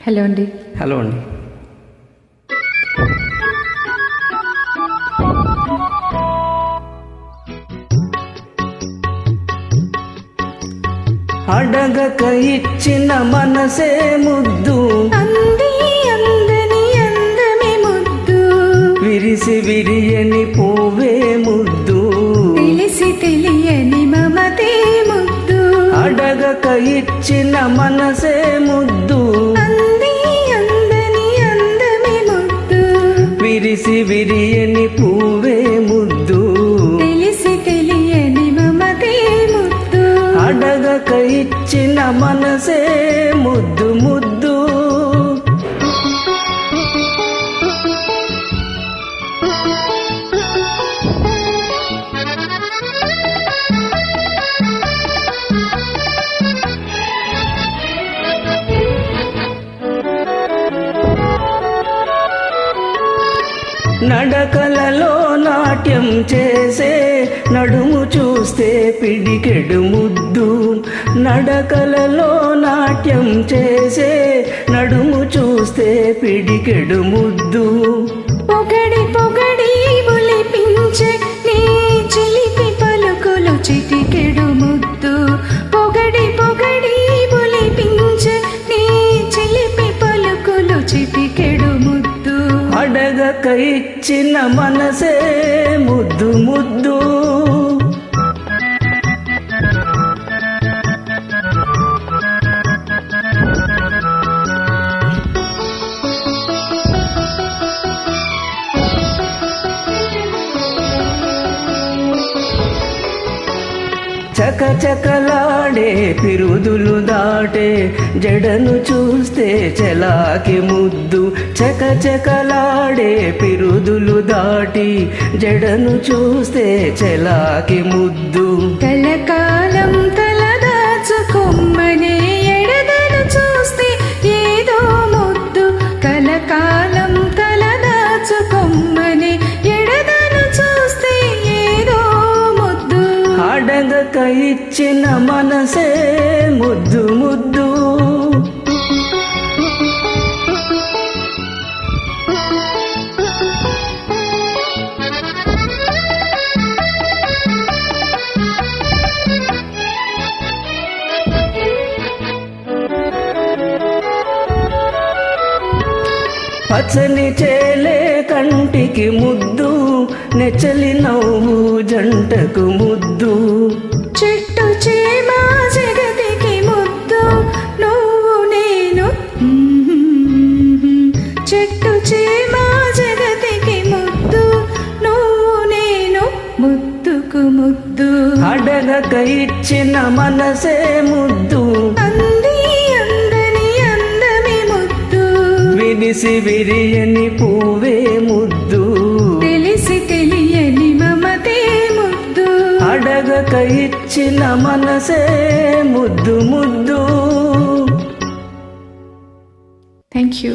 Hello అండి. Hello అండి. అడగక ఇచ్చిన మనసే ముద్దు, అంది అందని అందమే ముద్దు, విరిసి విరియని పువ్వే ముద్దు, తెలిసి తెలియని మమతే ముద్దు. అడగక ఇచ్చిన మనసే ముద్దు, అంది అందని అందమే ముద్దు, విరిసి విరియని పువ్వే ముద్దు, తెలిసి తెలియని మమతే ముద్దు. అడగక ఇచ్చిన మనసే ముద్దు ముద్దు. నడకలలో నాట్యం చేసే నడుము చూస్తే పిడికెడు ముద్దు, నడకలలో నాట్యం చేసే నడుము చూస్తే పిడికెడు ముద్దు, పొగడి పొగడి ఒలిపించే నీ చిలిపి పలుకులు చిటికెడు ముద్దు, పొగడి పొగడి ఒలిపించే నీ చిలిపి పలుకులు చిటికెడు ముద్దు. అడగక ఇచ్చిన మనసే ముద్దు ముద్దు. చకచకలాడే పిరుదులు దాటే జడను చూస్తే చలాకి ముద్దు, చకచకలాడే పిరుదులు దాటి జడను చూస్తే చలాకి ముద్దు, కలకాలం తలదాచుకొమ్మనే ఎడదను చూస్తే ఏదో ముద్దు, కలకాలం తలదాచుకొమ్మనే ఎడదను చూస్తే ఏదో ముద్దు. అడగక ఇచ్చిన మనసే ముద్దు ముద్దు. పచ్చని చేలే కంటికి ముద్దు, నెచ్చలి నవ్వు జంటకు ముద్దు, చెట్టు చేమ జగతికి ముద్దు, నువ్వు నేను. చెట్టు చేమ జగతికి ముద్దు, నువ్వు నేను ముద్దుకు ముద్దు. అడగక ఇచ్చిన మనసే ముద్దు, అంది అందని అందమే ముద్దు, విరిసి విరియని పువ్వే ముద్దు, తెలిసి తెలియని మమతే ముద్దు. అడగక ఇచ్చిన మనసే ముద్దు ముద్దు. Thank you.